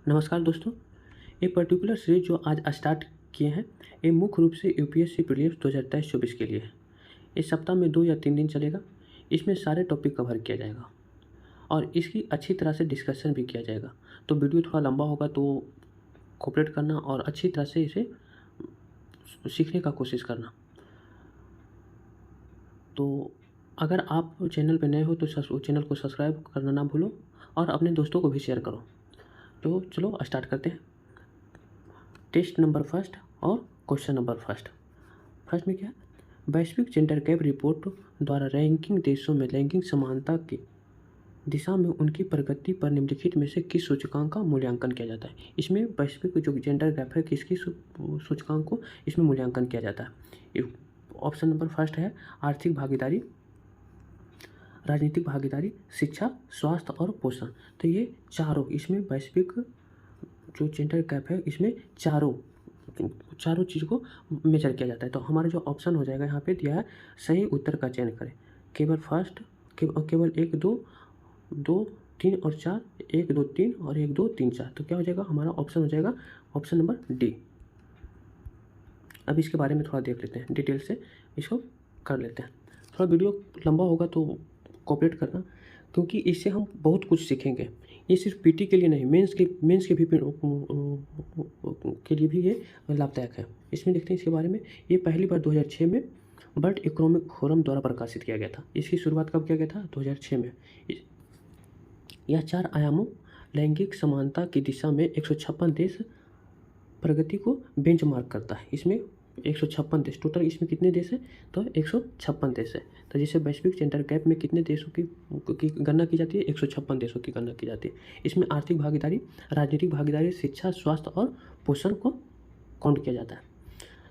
नमस्कार दोस्तों। एक पर्टिकुलर सीरीज जो आज स्टार्ट किए हैं, ये मुख्य रूप से यूपीएससी प्रीलिम्स 2023-24 के लिए है। इस सप्ताह में 2 या 3 दिन चलेगा। इसमें सारे टॉपिक कवर किया जाएगा और इसकी अच्छी तरह से डिस्कशन भी किया जाएगा। तो वीडियो थोड़ा लंबा होगा तो कोऑपरेट करना और अच्छी तरह से इसे सीखने का कोशिश करना। तो अगर आप चैनल पे नए हो तो चैनल को सब्सक्राइब करना ना भूलो और अपने दोस्तों को भी शेयर करो। तो चलो स्टार्ट करते हैं। टेस्ट नंबर फर्स्ट और क्वेश्चन नंबर फर्स्ट। फर्स्ट में क्या है? वैश्विक जेंडर गैप रिपोर्ट द्वारा रैंकिंग देशों में लैंगिक समानता की दिशा में उनकी प्रगति पर निम्नलिखित में से किस सूचकांक का मूल्यांकन किया जाता है? इसमें वैश्विक जो जेंडर गैप है किसकी सूचकांक को इसमें मूल्यांकन किया जाता है? ऑप्शन नंबर फर्स्ट है आर्थिक भागीदारी, राजनीतिक भागीदारी, शिक्षा, स्वास्थ्य और पोषण। तो ये चारों इसमें वैश्विक जो जेंडर गैप है इसमें चारों चीज़ को मेजर किया जाता है। तो हमारा जो ऑप्शन हो जाएगा यहाँ पे दिया है, सही उत्तर का चयन करें। केवल फर्स्ट केवल 1 2 2 3 और 4, 1 2 3 और 1 2 3 4। तो क्या हो जाएगा? हमारा ऑप्शन हो जाएगा ऑप्शन नंबर डी। अब इसके बारे में थोड़ा देख लेते हैं, डिटेल से इसको कर लेते हैं। थोड़ा वीडियो लंबा होगा तो कोऑपरेट करना, क्योंकि इससे हम बहुत कुछ सीखेंगे। ये सिर्फ पीटी के लिए नहीं, मेंस के भी के लिए भी ये लाभदायक है। इसमें देखते हैं इसके बारे में। ये पहली बार 2006 में वर्ल्ड इकोनॉमिक फोरम द्वारा प्रकाशित किया गया था। इसकी शुरुआत कब किया गया था? 2006 में। यह 4 आयामों लैंगिक समानता की दिशा में 156 देश प्रगति को बेंचमार्क करता है। इसमें 156 देश, टोटल इसमें कितने देश हैं? तो 156 देश है। तो जैसे वैश्विक जेंडर गैप में कितने देशों की गणना की जाती है? 156 देशों की गणना की जाती है। इसमें आर्थिक भागीदारी, राजनीतिक भागीदारी, शिक्षा, स्वास्थ्य और पोषण को काउंट किया जाता है।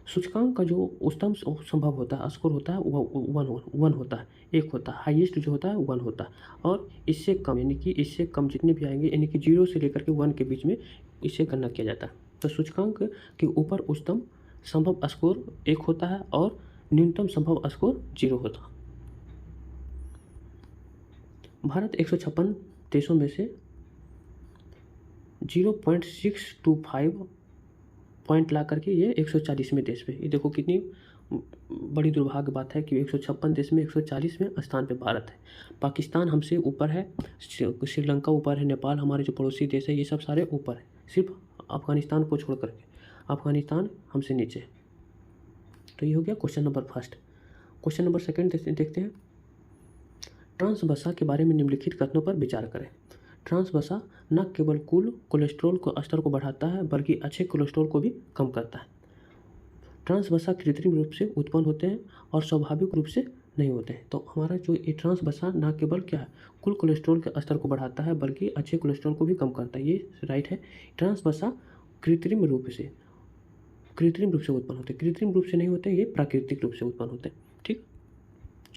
सूचकांक का जो उच्चतम संभव होता है, स्कोर होता है, वह 1 होता है, 1 होता है। हाईएस्ट जो होता है 1 होता है। और इससे कम यानी कि इससे कम जितने भी आएंगे, यानी कि 0 से लेकर के 1 के बीच में इसे गणना किया जाता है। तो सूचकांक के ऊपर उच्चतम संभव स्कोर 1 होता है और न्यूनतम संभव स्कोर 0 होता है। भारत 156 देशों में से 0.625 पॉइंट ला करके ये 140वें देश पे। ये देखो कितनी बड़ी दुर्भाग्य बात है कि 156 देश में 140वें स्थान पे भारत है। पाकिस्तान हमसे ऊपर है, श्रीलंका ऊपर है, नेपाल हमारे जो पड़ोसी देश है ये सब सारे ऊपर है, सिर्फ अफगानिस्तान को छोड़ करके। अफगानिस्तान हमसे नीचे। तो ये हो गया question number first. Question number second देखते हैं। ट्रांस वसा के बारे में निम्नलिखित कथनों पर विचार करें। ट्रांस वसा न केवल कुल कोलेस्ट्रॉल को स्तर को बढ़ाता है बल्कि अच्छे कोलेस्ट्रॉल को भी कम करता है। ट्रांस वसा कृत्रिम रूप से उत्पन्न होते हैं और स्वाभाविक रूप से नहीं होते हैं। तो हमारा जो ये ट्रांस वसा न केवल क्या है, कुल कोलेस्ट्रॉल के स्तर को बढ़ाता है बल्कि अच्छे कोलेस्ट्रॉल को भी कम करता है। ये राइट है। ट्रांस वसा कृत्रिम रूप से उत्पन्न होते हैं, कृत्रिम रूप से नहीं होते, ये प्राकृतिक रूप से उत्पन्न होते हैं। ठीक।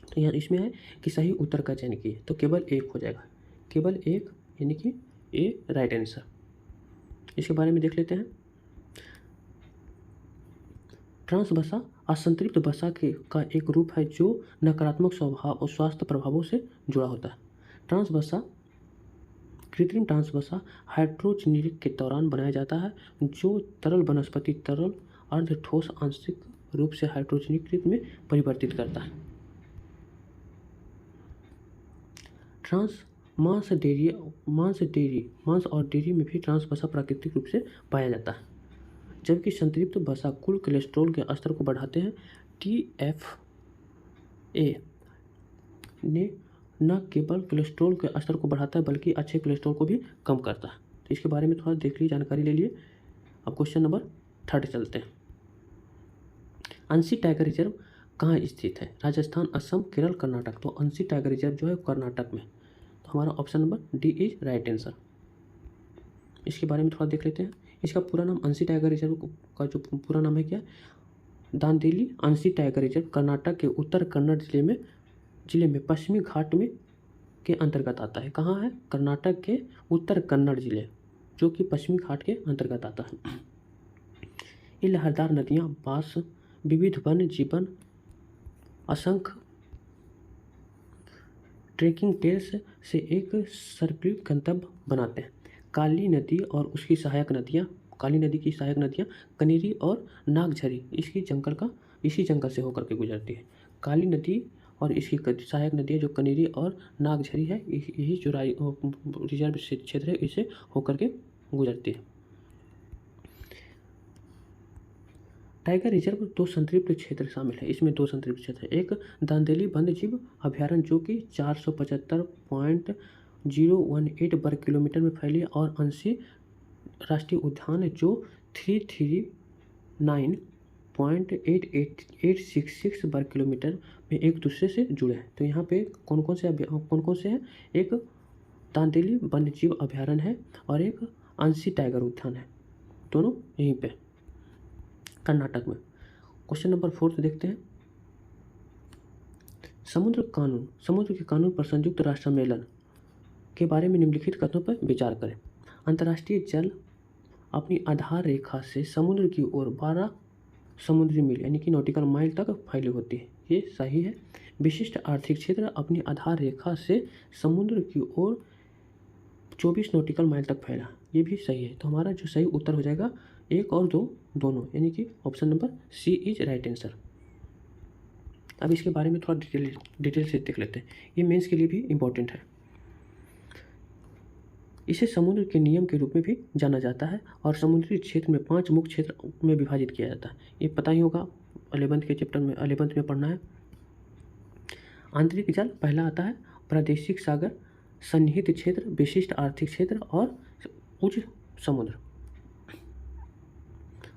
तो यहाँ इसमें है कि सही उत्तर का चयन किए तो केवल 1 हो जाएगा, केवल 1 यानी कि ए राइट आंसर। इसके बारे में देख लेते हैं। ट्रांस वसा असंतृप्त वसा का एक रूप है जो नकारात्मक स्वभाव और स्वास्थ्य प्रभावों से जुड़ा होता है। ट्रांस वसा कृत्रिम ट्रांस वसा हाइड्रोजनीकरण के दौरान बनाया जाता है जो तरल वनस्पति तरल अर्ध ठोस आंशिक रूप से हाइड्रोजनीकृत में परिवर्तित करता है। ट्रांस मांस और डेयरी में भी ट्रांस वसा प्राकृतिक रूप से पाया जाता है, जबकि संतृप्त वसा कुल कोलेस्ट्रॉल के स्तर को बढ़ाते हैं। TFA ने न केवल कोलेस्ट्रॉल के स्तर को बढ़ाता है बल्कि अच्छे कोलेस्ट्रॉल को भी कम करता है। तो इसके बारे में थोड़ा देख लीजिए, जानकारी ले लिए। अब क्वेश्चन नंबर 3 चलते हैं। अंशी टाइगर रिजर्व कहाँ स्थित है? राजस्थान, असम, केरल, कर्नाटक। तो अंशी टाइगर रिजर्व जो है कर्नाटक में। तो हमारा option number D is right answer. इसके बारे में थोड़ा देख लेते हैं। इसका पूरा नाम अंशी टाइगर रिजर्व का जो पूरा नाम है क्या? दांदेली अंशी टाइगर रिजर्व कर्नाटक के उत्तर कन्नड़ जिले में पश्चिमी घाट में के अंतर्गत आता है। कहाँ है? कर्नाटक के उत्तर कन्नड़ जिले, जो कि पश्चिमी घाट के अंतर्गत आता है। ये लहरदार नदियाँ, बांस, विविध वन्य जीवन, असंख्य ट्रेकिंग टेल्स से एक सर्पिल गंतव्य बनाते हैं। काली नदी और उसकी सहायक नदियाँ, काली नदी की सहायक नदियाँ कनेरी और नागझरी इसी जंगल से होकर के गुजरती है। काली नदी और इसकी सहायक नदियाँ जो कनेरी और नागझरी है, यही जो रिजर्व क्षेत्र है, इसे होकर के गुजरती है। टाइगर रिजर्व 2 संतृप्त क्षेत्र शामिल है। इसमें 2 संतृप्त क्षेत्र है। एक दांदेली वन्यजीव अभयारण्य जो कि 475.018 वर्ग किलोमीटर में फैली है, और अंशी राष्ट्रीय उद्यान जो 339.866 वर्ग किलोमीटर में एक दूसरे से जुड़े हैं। तो यहाँ पे कौन कौन से हैं? एक दांदेली वन्यजीव अभयारण्य है और एक अंशी टाइगर उद्यान है, दोनों यहीं पे कर्नाटक में। क्वेश्चन नंबर 4 देखते हैं। समुद्र के कानून पर संयुक्त राष्ट्र सम्मेलन के बारे में निम्नलिखित कथनों पर विचार करें। अंतर्राष्ट्रीय जल अपनी आधार रेखा से समुद्र की ओर 12 समुद्री मील यानी कि नॉटिकल माइल तक फैली होती है, ये सही है। विशिष्ट आर्थिक क्षेत्र अपनी आधार रेखा से समुद्र की ओर 24 नॉटिकल माइल तक फैला, ये भी सही है। तो हमारा जो सही उत्तर हो जाएगा 1 और 2 दोनों, यानी कि option number C is right answer. अब इसके बारे में थोड़ा डिटेल से देख लेते हैं, ये मेंस के लिए भी इम्पोर्टेंट है। इसे समुद्र के नियम के रूप में भी जाना जाता है और समुद्री क्षेत्र में 5 मुख्य क्षेत्र में विभाजित किया जाता है। ये पता ही होगा, 11th में पढ़ना है। आंतरिक जल पहला आता है, प्रादेशिक सागर, सन्निहित क्षेत्र, विशिष्ट आर्थिक क्षेत्र और उच्च समुद्र।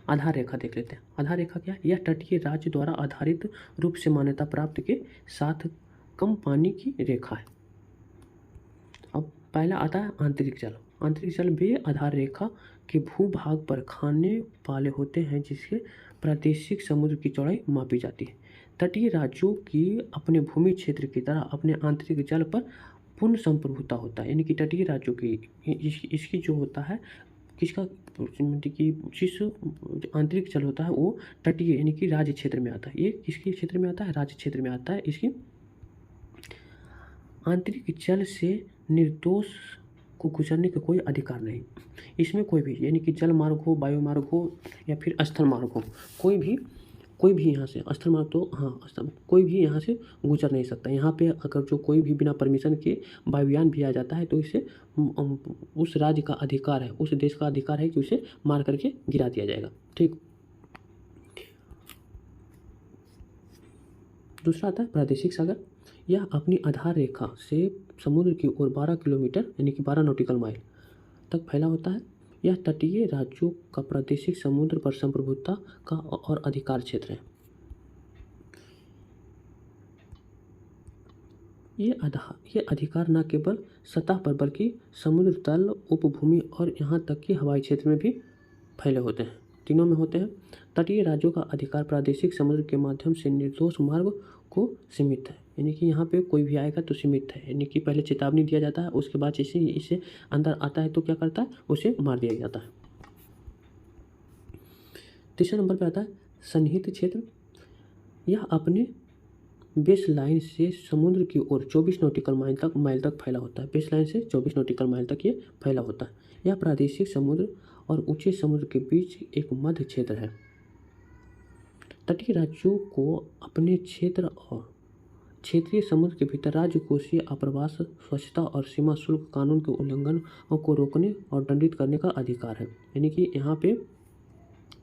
आधार रेखा देख लेते हैं। आधार रेखा क्या है? यह तटीय राज्य द्वारा आधारित रूप से मान्यता प्राप्त के साथ कम पानी की रेखा है। अब पहला आता है आंतरिक जल। आंतरिक जल वे आधार रेखा के भूभाग पर खाने वाले होते हैं जिसके प्रादेशिक समुद्र की चौड़ाई मापी जाती है। तटीय राज्यों की अपने भूमि क्षेत्र की तरह अपने आंतरिक जल पर पूर्ण संप्रभुता होता है, यानी कि तटीय राज्यों की इसकी जो होता है किसका कि जिस आंतरिक जल होता है वो तटीय यानी कि राज्य क्षेत्र में आता है। ये किसके क्षेत्र में आता है? राज्य क्षेत्र में आता है। इसकी आंतरिक जल से निर्दोष को गुजरने का कोई अधिकार नहीं। इसमें कोई भी यानी कि जल मार्ग हो, वायु मार्ग हो या फिर स्थल मार्ग हो, कोई भी यहाँ से स्थल मार्ग तो कोई भी यहाँ से गुजर नहीं सकता। यहाँ पे अगर जो कोई भी बिना परमिशन के वायुयान भी आ जाता है तो इसे उस राज्य का अधिकार है, उस देश का अधिकार है कि उसे मार करके गिरा दिया जाएगा। ठीक। दूसरा आता है प्रादेशिक सागर। यह अपनी आधार रेखा से समुद्र की ओर 12 किलोमीटर यानी कि 12 नॉटिकल माइल तक फैला होता है। यह तटीय राज्यों का प्रादेशिक समुद्र पर संप्रभुता का और अधिकार क्षेत्र है। ये अधिकार न केवल सतह पर बल्कि समुद्र तल, उपभूमि और यहाँ तक कि हवाई क्षेत्र में भी फैले होते हैं, तीनों में होते हैं। तटीय राज्यों का अधिकार प्रादेशिक समुद्र के माध्यम से निर्दोष मार्ग को सीमित है, यानी कि यहाँ पे कोई भी आएगा तो सीमित है, यानी कि पहले चेतावनी दिया जाता है, उसके बाद जैसे इसे अंदर आता है तो क्या करता है, उसे मार दिया जाता है। तीसरे नंबर पे आता है सन्निहित क्षेत्र। यह अपने बेस लाइन से समुद्र की ओर 24 नॉटिकल माइल तक फैला होता है। बेस लाइन से 24 नॉटिकल माइल तक ये फैला होता है। यह प्रादेशिक समुद्र और ऊंचे समुद्र के बीच एक मध्य क्षेत्र है। तटीय राज्यों को अपने क्षेत्र और क्षेत्रीय समुद्र के भीतर राजकोषीय आप्रवास, स्वच्छता और सीमा शुल्क कानून के उल्लंघन को रोकने और दंडित करने का अधिकार है। यानी कि यहाँ पे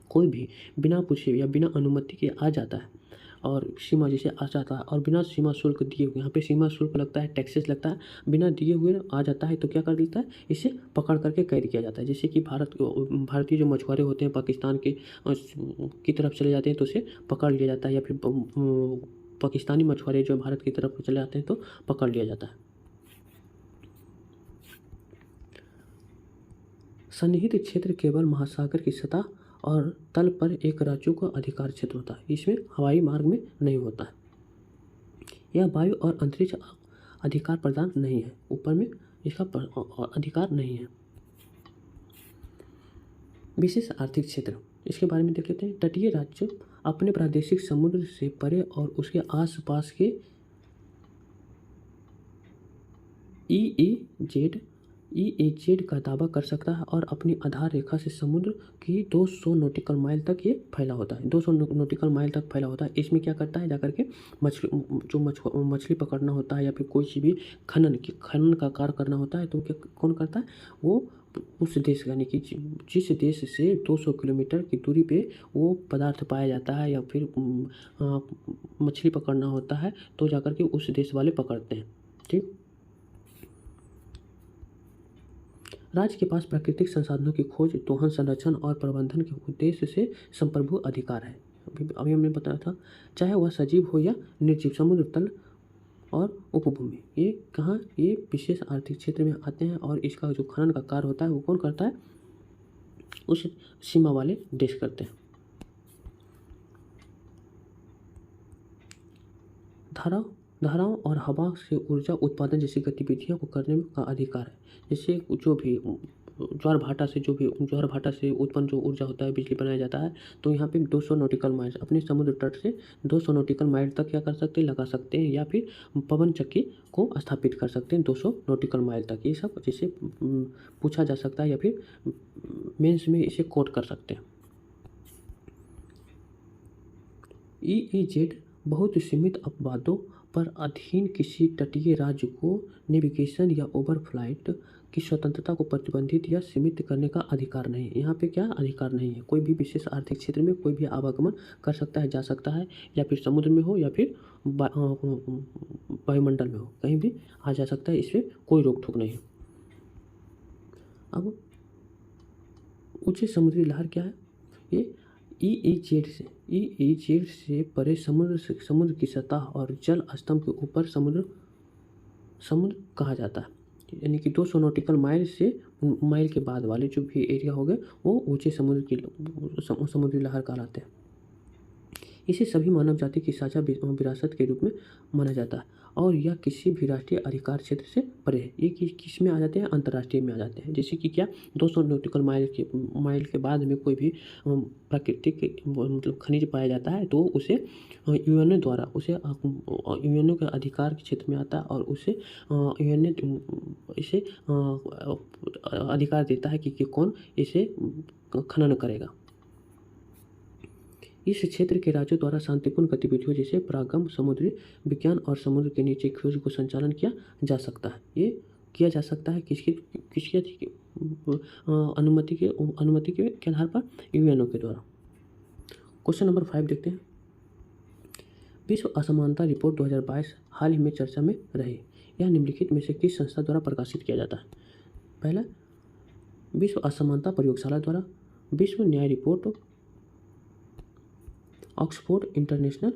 कोई भी बिना पूछे या बिना अनुमति के आ जाता है और सीमा जैसे आ जाता है और बिना सीमा शुल्क दिए हुए, यहाँ पे सीमा शुल्क लगता है, टैक्सेस लगता है, बिना दिए हुए आ जाता है तो क्या कर देता है, इसे पकड़ करके कैद किया जाता है। जैसे कि भारतीय जो मछुआरे होते हैं पाकिस्तान की तरफ चले जाते हैं तो उसे पकड़ लिया जाता है, या फिर पाकिस्तानी मछुआरे जो भारत की तरफ चले जाते हैं तो पकड़ लिया जाता है। सन्निहित क्षेत्र केवल महासागर की सतह और तल पर एक राज्यों का अधिकार क्षेत्र होता है, इसमें हवाई मार्ग में नहीं होता है। यह वायु और अंतरिक्ष अधिकार प्रदान नहीं है, ऊपर में इसका अधिकार नहीं है। विशेष आर्थिक क्षेत्र, इसके बारे में देख लेते हैं। तटीय राज्य अपने प्रादेशिक समुद्र से परे और उसके आसपास के EEZ EEZ का दावा कर सकता है और अपनी आधार रेखा से समुद्र की 200 नॉटिकल माइल तक ये फैला होता है। 200 नॉटिकल माइल तक फैला होता है। इसमें क्या करता है, जाकर के मछली पकड़ना होता है या फिर कोई सी भी खनन का कार्य करना होता है, तो क्या कौन करता है, वो उस देश यानी कि जिस देश से 200 किलोमीटर की दूरी पे वो पदार्थ पाया जाता है या फिर मछली पकड़ना होता है, तो जाकर के उस देश वाले पकड़ते हैं। ठीक। राज्य के पास प्राकृतिक संसाधनों की खोज, दोहन, संरक्षण और प्रबंधन के उद्देश्य से संप्रभु अधिकार है। अभी हमने बताया था, चाहे वह सजीव हो या निर्जीव, समुद्र तल और उपभूमि, ये कहाँ, ये विशेष आर्थिक क्षेत्र में आते हैं और इसका जो खनन का कार्य होता है वो कौन करता है, उस सीमा वाले देश करते हैं। धाराओं और हवा से ऊर्जा उत्पादन जैसी गतिविधियों को करने का अधिकार है। जैसे जो भी ज्वार भाटा से उत्पन्न जो ऊर्जा होता है, बिजली बनाया जाता है, तो यहाँ पे 200 नॉटिकल माइल अपने समुद्र तट से 200 नॉटिकल माइल तक क्या कर सकते हैं, लगा सकते हैं, या फिर पवन चक्की को स्थापित कर सकते हैं 200 नॉटिकल माइल तक। ये सब जैसे पूछा जा सकता है या फिर मेंस में इसे कोट कर सकते हैं। EEZ बहुत सीमित अपवादों पर अधीन किसी तटीय राज्य को नेविगेशन या ओवरफ्लाइट की स्वतंत्रता को प्रतिबंधित या सीमित करने का अधिकार नहीं है। यहाँ पे क्या अधिकार नहीं है, कोई भी विशेष आर्थिक क्षेत्र में कोई भी आवागमन कर सकता है, जा सकता है, या फिर समुद्र में हो या फिर वायुमंडल में हो, कहीं भी आ जा सकता है, इसमें कोई रोक टोक नहीं है। अब ऊंचे समुद्री लहर क्या है, ये EEZ से परे समुद्र की सतह और जल स्तंभ के ऊपर समुद्र कहा जाता है। यानी कि 200 नॉटिकल माइल के बाद वाले जो भी एरिया हो गए वो ऊंचे समुद्री लहर कहलाते हैं। इसे सभी मानव जाति की साझा विरासत के रूप में माना जाता है और यह किसी भी राष्ट्रीय अधिकार क्षेत्र से परे है। ये किस में आ जाते हैं, अंतर्राष्ट्रीय में आ जाते हैं। जैसे कि क्या, 200 नॉटिकल माइल के बाद में कोई भी प्राकृतिक मतलब खनिज पाया जाता है, तो उसे यूएनओ द्वारा यूएनओ के अधिकार के क्षेत्र में आता है और उसे यूएनओ इसे अधिकार देता है कि कौन इसे खनन करेगा। इस क्षेत्र के राज्यों द्वारा शांतिपूर्ण गतिविधियों जैसे परागम, समुद्री विज्ञान और समुद्र के नीचे खोज को संचालन किया जा सकता है। ये किया जा सकता है किसकी अनुमति के आधार पर, यूएनओ के द्वारा। क्वेश्चन नंबर 5 देखते हैं। विश्व असमानता रिपोर्ट 2022 हाल ही में चर्चा में रही। यह निम्नलिखित में से किस संस्था द्वारा प्रकाशित किया जाता है? पहला, विश्व असमानता प्रयोगशाला द्वारा, विश्व न्याय रिपोर्ट, ऑक्सफोर्ड इंटरनेशनल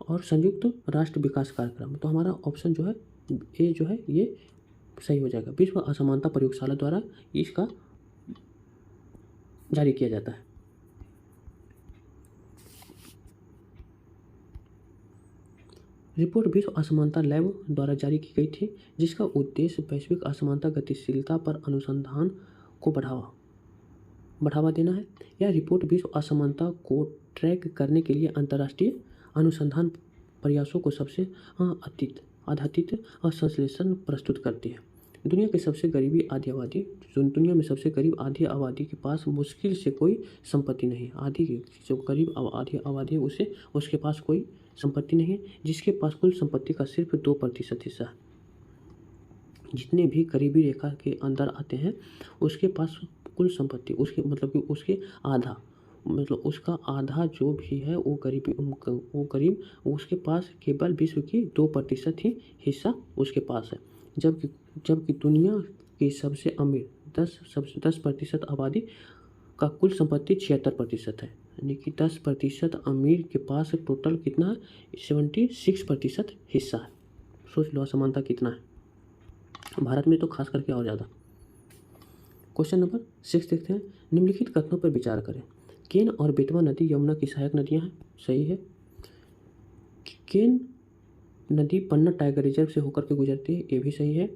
और संयुक्त राष्ट्र विकास कार्यक्रम। तो हमारा ऑप्शन जो है ए जो है ये सही हो जाएगा। विश्व असमानता प्रयोगशाला द्वारा इसका जारी किया जाता है। रिपोर्ट विश्व असमानता लैब द्वारा जारी की गई थी, जिसका उद्देश्य वैश्विक असमानता गतिशीलता पर अनुसंधान को बढ़ावा देना है। यह रिपोर्ट विश्व असमानता को ट्रैक करने के लिए अंतर्राष्ट्रीय अनुसंधान प्रयासों को सबसे आधारित संश्लेषण प्रस्तुत करती है। दुनिया में सबसे गरीब आधी आबादी के पास मुश्किल से कोई संपत्ति नहीं है। जो गरीब आधी आबादी है उसके पास कोई संपत्ति नहीं है, जिसके पास कुल संपत्ति का सिर्फ 2% हिस्सा है। जितने भी गरीबी रेखा के अंदर आते हैं उसके पास कुल संपत्ति उसका आधा जो भी है वो गरीब उसके पास केवल विश्व की 2% ही हिस्सा उसके पास है। जबकि दुनिया की सबसे अमीर 10% आबादी का कुल संपत्ति 76% है। यानी कि 10% अमीर के पास टोटल कितना है, 76% हिस्सा है। सोच लो असमानता कितना है, भारत में तो खास करके और ज़्यादा। क्वेश्चन नंबर 6 देखते हैं। निम्नलिखित कथनों पर विचार करें। केन और बेतवा नदी यमुना की सहायक नदियां हैं, सही है। केन नदी पन्ना टाइगर रिजर्व से होकर के गुजरती है, ये भी सही है।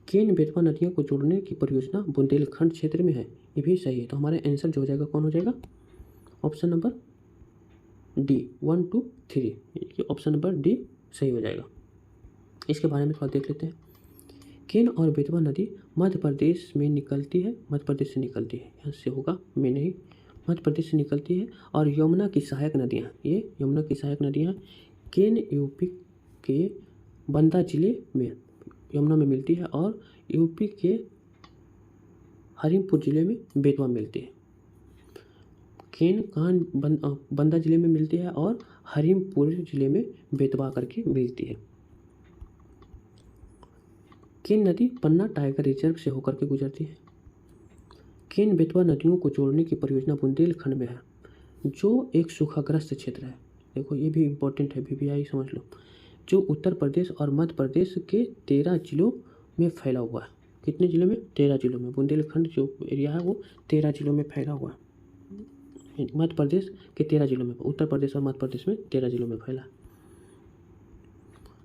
केन बेतवा नदियों को जोड़ने की परियोजना बुंदेलखंड क्षेत्र में है, ये भी सही है। तो हमारा आंसर जो हो जाएगा कौन हो जाएगा, option number D 1 2 3, option number D सही हो जाएगा। इसके बारे में थोड़ा देख लेते हैं। केन और बेतवा नदी मध्य प्रदेश में निकलती है, मध्य प्रदेश से निकलती है, यहाँ से होगा में नहीं, मध्य प्रदेश से निकलती है। और यमुना की सहायक नदियाँ, ये यमुना की सहायक नदियाँ केन यूपी के बंदा जिले में यमुना में मिलती है और यूपी के हरिमपुर जिले में बेतवा मिलती है। केन कहाँ बंदा जिले में मिलती है और हरिमपुर जिले में बेतवा करके मिलती है। केन नदी पन्ना टाइगर रिजर्व से होकर के गुजरती है। केन बेतवा नदियों को जोड़ने की परियोजना बुंदेलखंड में है, जो एक सूखाग्रस्त क्षेत्र है। देखो ये भी इम्पोर्टेंट है, VVI समझ लो, जो उत्तर प्रदेश और मध्य प्रदेश के 13 जिलों में फैला हुआ है। कितने जिलों में? 13 जिलों में। बुंदेलखंड जो एरिया है वो 13 जिलों में फैला हुआ है। मध्य प्रदेश के 13 जिलों में, उत्तर प्रदेश और मध्य प्रदेश में 13 जिलों में फैला।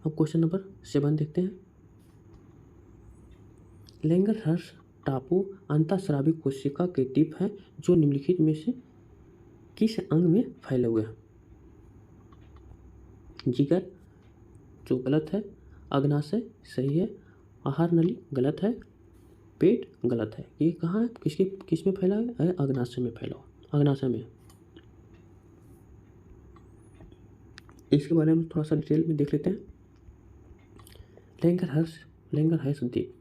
अब क्वेश्चन नंबर 7 देखते हैं। लैंगरहर्स टापू अंतःस्रावी कोशिका के द्वीप हैं जो निम्नलिखित में से किस अंग में फैले हुए हैं? जिगर, जो गलत है। अग्नाशय सही है। आहार नली गलत है। पेट गलत है। ये कहाँ है, किस में फैला है? अग्नाशय में फैला हुआ, अग्नाशय में। इसके बारे में थोड़ा सा डिटेल में देख लेते हैं। लैंगरहर्स द्वीप,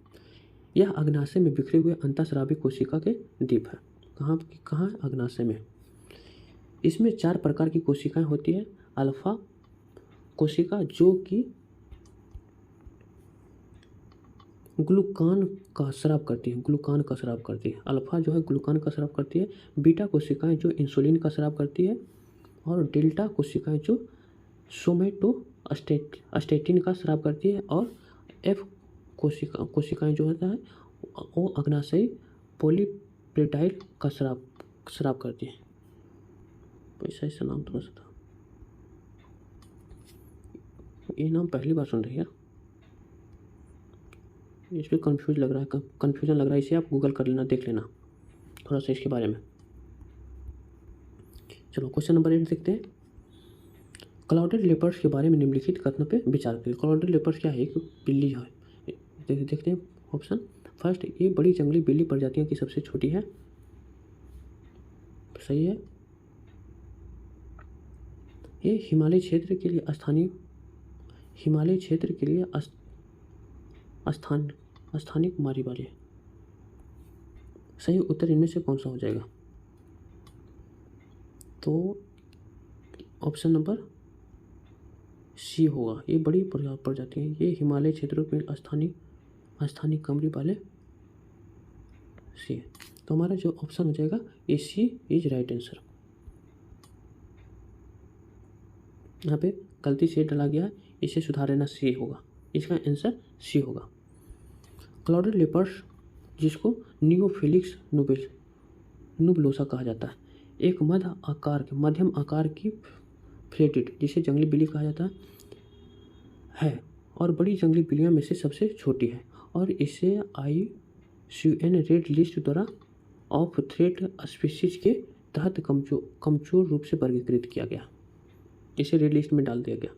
यह अग्नाशय में बिखरे हुए अंतःस्रावी कोशिका के द्वीप है। कहाँ है? अग्नाशय में। इसमें 4 प्रकार की कोशिकाएं होती है। अल्फा कोशिका जो कि ग्लूकान का स्राव करती है, अल्फा जो है ग्लूकान का स्राव करती है। बीटा कोशिकाएं जो इंसुलिन का स्राव करती है और डेल्टा कोशिकाएं जो सोमेटोस्टेटिन का स्राव करती है और एफ कोशिकाएं जो होता है वो अग्नाशयी पॉलीपेप्टाइड का स्राव करती है। ऐसा नाम थोड़ा सा था, ये नाम पहली बार सुन रही है, इस पर कन्फ्यूजन लग रहा है, इसे आप गूगल कर लेना, देख लेना थोड़ा सा इसके बारे में। चलो क्वेश्चन नंबर 8 देखते हैं। क्लाउडेड लेपर्ड्स के बारे में निम्नलिखित कथनों पे विचार करें। क्लाउडेड लेपर्ड्स क्या है? एक बिल्ली है। देखते हैं ऑप्शन। फर्स्ट, ये बड़ी जंगली बिल्ली प्रजातियों की सबसे छोटी है, सही है। ये हिमालय क्षेत्र के लिए स्थानिक कुमारी वाली है, सही उत्तर इनमें से कौन सा हो जाएगा? तो ऑप्शन नंबर सी होगा। ये बड़ी प्रजाति है, ये हिमालय क्षेत्रों में स्थानिक कमरी वाले सी है। तो हमारा जो ऑप्शन हो जाएगा ए सी इज राइट आंसर। यहाँ पे गलती से डाला गया है, इसे सुधारना सी होगा, इसका आंसर सी होगा। क्लाउडेड लेपर्ड्स जिसको नियोफिलिक्स नुबलोसा कहा जाता है, एक मध्यम आकार की फ्लेटिड जिसे जंगली बिल्ली कहा जाता है और बड़ी जंगली बिल्लियों में से सबसे छोटी है और इसे IUCN रेड लिस्ट द्वारा ऑफ थ्रेट स्पीशीज के तहत कमजोर रूप से वर्गीकृत किया गया, इसे रेड लिस्ट में डाल दिया गया।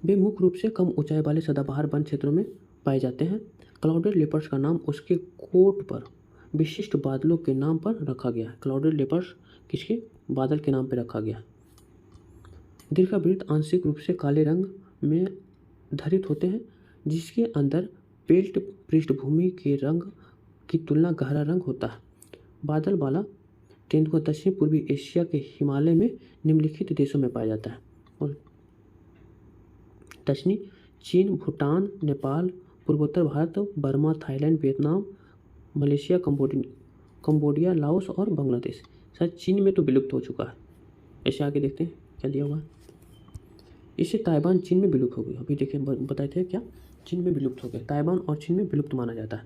वे मुख्य रूप से कम ऊंचाई वाले सदाबहार वन क्षेत्रों में पाए जाते हैं। क्लाउडेड लेपर्ड्स का नाम उसके कोट पर विशिष्ट बादलों के नाम पर रखा गया है। क्लाउडेड लेपर्ड्स किसके? बादल के नाम पर रखा गया। दीर्घवृत्त आंशिक रूप से काले रंग में धरित होते हैं जिसके अंदर पेल्ट पृष्ठभूमि के रंग की तुलना गहरा रंग होता है। बादल वाला तेंदुआ दक्षिण पूर्वी एशिया के हिमालय में निम्नलिखित देशों में पाया जाता है और दक्षिणी चीन, भूटान, नेपाल, पूर्वोत्तर Bharat, Burma, Thailand, Vietnam, Malaysia, Cambodia, Laos और बांग्लादेश। शायद चीन में तो विलुप्त हो चुका है। ऐसे आगे देखते हैं क्या दिया हुआ है। इससे ताइवान चीन में विलुप्त हो गई। अभी देखिए बताए थे क्या, चीन में विलुप्त हो गए। ताइवान और चीन में विलुप्त माना जाता है।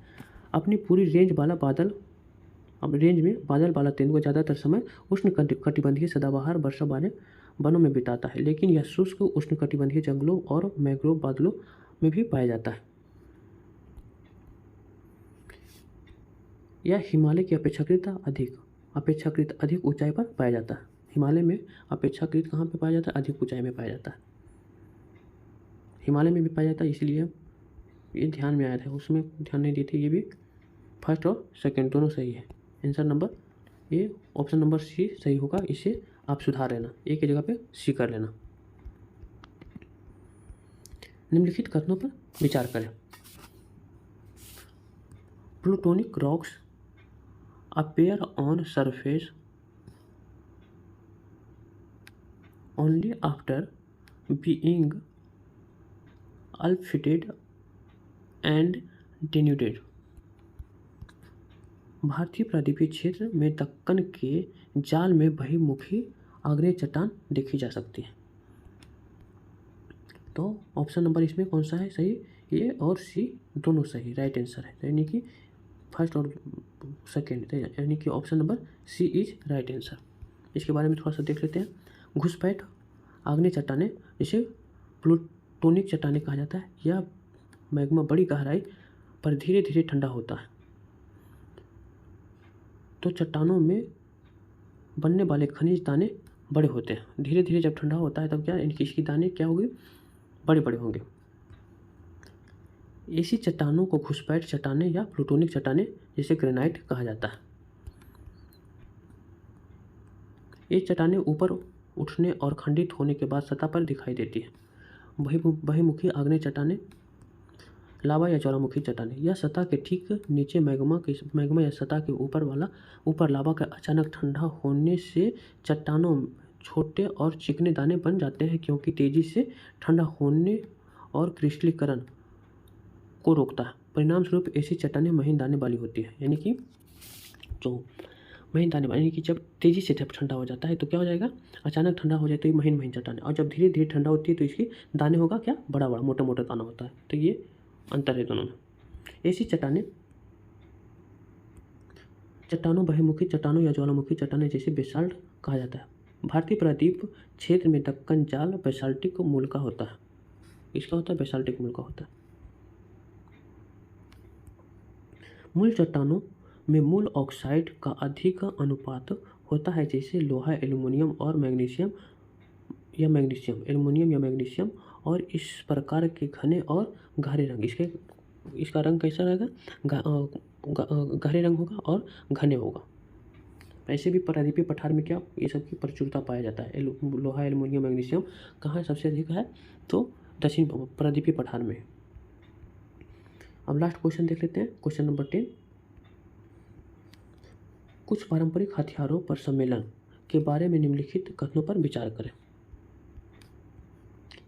अपनी पूरी रेंज में बादल वाला तेंदुआ ज़्यादातर समय उष्ण कटिबंधीय सदाबहार वर्षा वाले वनों में बिताता है, लेकिन यह शुष्क उष्ण कटिबंधीय जंगलों और मैंग्रोव बादलों में भी पाया जाता है। यह हिमालय की अपेक्षाकृत अधिक ऊंचाई पर पाया जाता है। हिमालय में अपेक्षाकृत कहाँ पे पाया जाता है? अधिक ऊंचाई में पाया जाता है। हिमालय में भी पाया जाता है, इसलिए ये ध्यान में आया था, उसमें ध्यान नहीं दी थी। ये भी फर्स्ट और सेकंड दोनों सही है। आंसर नंबर ये ऑप्शन नंबर सी सही होगा। इसे आप सुधार लेना, ए की जगह पे सी कर लेना। निम्नलिखित कथनों पर विचार करें। Plutonic rocks appear on surface only after being ultrafied and denuded। भारतीय प्रायद्वीपीय क्षेत्र में दक्कन के जाल में बहिर्मुखी आग्नेय चट्टान देखी जा सकती है। तो ऑप्शन नंबर इसमें कौन सा है सही? ए और सी दोनों सही, राइट आंसर है। यानी कि फर्स्ट और सेकेंड, यानी कि option number C is right answer. इसके बारे में थोड़ा सा देख लेते हैं। घुसपैठ आग्नेय चट्टानें, इसे प्लूटोनिक चट्टानें कहा जाता है। यह मैग्मा बड़ी गहराई पर धीरे धीरे ठंडा होता है। तो चट्टानों में बनने वाले खनिज दाने बड़े होते हैं। धीरे धीरे जब ठंडा होता है तब क्या इनकी इसकी दाने क्या होगी? बड़े बड़े होंगे। ऐसी चट्टानों को घुसपैठ चट्टानें या प्लूटोनिक चट्टानें जिसे ग्रेनाइट कहा जाता है। ये चट्टानें ऊपर उठने और खंडित होने के बाद सतह पर दिखाई देती है। बहिर्मुखी आग्नेय चट्टानें, लावा या ज्वालामुखी चट्टानें, यह सतह के ठीक नीचे मैग्मा या सतह के ऊपर लावा का अचानक ठंडा होने से चट्टानों छोटे और चिकने दाने बन जाते हैं, क्योंकि तेजी से ठंडा होने और क्रिस्टलीकरण को रोकता है। परिणाम स्वरूप ऐसी चट्टानें महीन दाने वाली होती है। यानी कि जो महीन दाने वाली, यानी कि जब तेज़ी से जब ठंडा हो जाता है तो क्या हो जाएगा? अचानक ठंडा हो जाए तो ये महीन महीन चट्टानें, और जब धीरे धीरे ठंडा होती है तो इसकी दाने होगा क्या? बड़ा बड़ा मोटा मोटा दाना होता है। तो ये अंतर है दोनों में। ऐसी चट्टानों बहिर्मुखी चट्टानों या ज्वालामुखी चट्टानें जैसे बेसाल्ट कहा जाता है। भारतीय प्रायद्वीप क्षेत्र में दक्कन जाल बेसाल्टिक मूल का होता है। इसका होता है बेसाल्टिक मूल का होता है। मूल चट्टानों में मूल ऑक्साइड का अधिक अनुपात होता है, जैसे लोहा, एल्यूमीनियम और मैग्नीशियम या मैग्नीशियम, और इस प्रकार के घने और गहरे रंग, इसका रंग कैसा रहेगा? गहरे रंग होगा और घने होगा। ऐसे भी प्रायद्वीपीय पठार में क्या ये सब की प्रचुरता पाया जाता है। लोहा, एल्यूमीनियम, मैग्नीशियम कहाँ सबसे अधिक है? तो दक्षिण प्रायद्वीपीय पठार में। अब लास्ट क्वेश्चन देख लेते हैं, क्वेश्चन नंबर 10। कुछ पारंपरिक हथियारों पर सम्मेलन के बारे में निम्नलिखित कथनों पर विचार करें।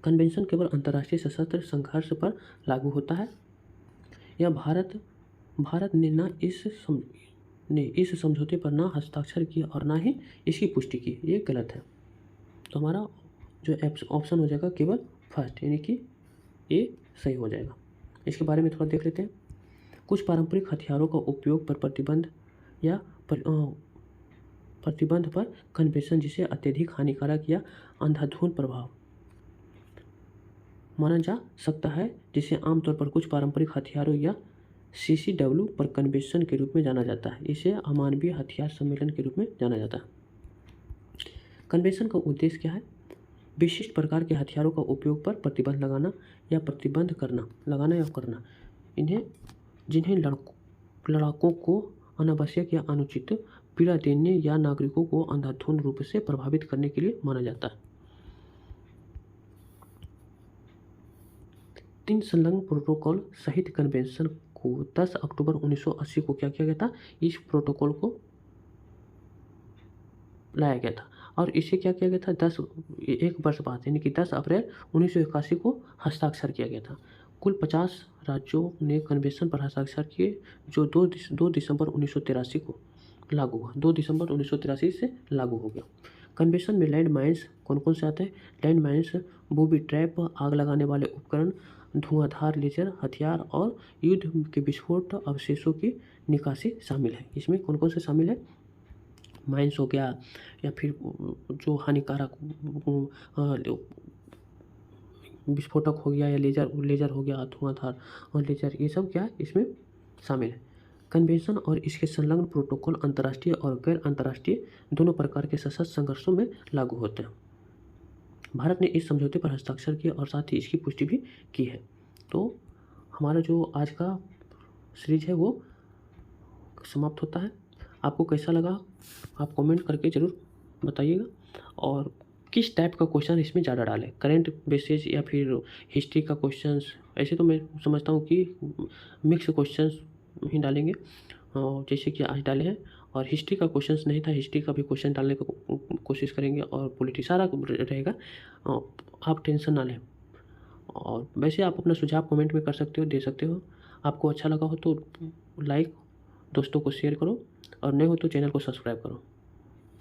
कन्वेंशन केवल अंतर्राष्ट्रीय सशस्त्र संघर्ष पर लागू होता है, या भारत ने इस समझौते पर ना हस्ताक्षर किया और ना ही इसकी पुष्टि की। ये गलत है। तो हमारा जो ऑप्शन हो जाएगा केवल फर्स्ट, यानी कि ये सही हो जाएगा। इसके बारे में थोड़ा देख लेते हैं। कुछ पारंपरिक हथियारों का उपयोग पर प्रतिबंध पर कन्वेंशन, जिसे अत्यधिक हानिकारक या अंधाधुंध प्रभाव माना जा सकता है, जिसे आमतौर पर कुछ पारंपरिक हथियारों या CCW पर कन्वेंशन के रूप में जाना जाता है। इसे अमानवीय हथियार सम्मेलन के रूप में जाना जाता है। कन्वेंशन का उद्देश्य क्या है? विशिष्ट प्रकार के हथियारों का उपयोग पर प्रतिबंध लगाना या करना, जिन्हें लड़ाकों को अनावश्यक या अनुचित पीड़ा देने या नागरिकों को अंधाधुंध रूप से प्रभावित करने के लिए माना जाता है। 3 संलग्न प्रोटोकॉल सहित कन्वेंशन को 10 अक्टूबर 1980 को क्या किया गया था? इस प्रोटोकॉल को लाया गया था, और इसे क्या किया गया था? एक वर्ष बाद, यानी कि 10 अप्रैल 1981 को हस्ताक्षर किया गया था। कुल 50 राज्यों ने कन्वेंशन पर हस्ताक्षर किए, जो 2 दिसंबर 1983 को लागू हुआ। 2 दिसंबर 1983 से लागू हो गया। कन्वेंशन में लैंड माइन्स कौन कौन से आते हैं? लैंड माइन्स, बूबी ट्रैप, आग लगाने वाले उपकरण, धुआंधार लेजर हथियार और युद्ध के विस्फोट अवशेषों की निकासी शामिल है। इसमें कौन कौन से शामिल है? माइन्स हो गया, या फिर जो हानिकारक विस्फोटक हो गया, या लेजर हो गया, धुआंधार और लेजर, ये सब क्या है इसमें शामिल है। कन्वेंशन और इसके संलग्न प्रोटोकॉल अंतर्राष्ट्रीय और गैर अंतर्राष्ट्रीय दोनों प्रकार के सशस्त्र संघर्षों में लागू होते हैं। भारत ने इस समझौते पर हस्ताक्षर किया और साथ ही इसकी पुष्टि भी की है। तो हमारा जो आज का सीरीज है वो समाप्त होता है। आपको कैसा लगा आप कमेंट करके ज़रूर बताइएगा, और किस टाइप का क्वेश्चन इसमें ज़्यादा डालें, करेंट बेसिस या फिर हिस्ट्री का क्वेश्चंस। ऐसे तो मैं समझता हूँ कि मिक्स क्वेश्चंस ही डालेंगे, जैसे कि आज डाले हैं। और हिस्ट्री का क्वेश्चंस नहीं था, हिस्ट्री का भी क्वेश्चन डालने की कोशिश करेंगे, और पॉलिटिक्स सारा रहेगा। आप टेंशन ना लें। और वैसे आप अपना सुझाव कमेंट में कर सकते हो, दे सकते हो। आपको अच्छा लगा हो तो लाइक, दोस्तों को शेयर करो, और नए हो तो चैनल को सब्सक्राइब करो।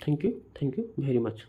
Thank you very much.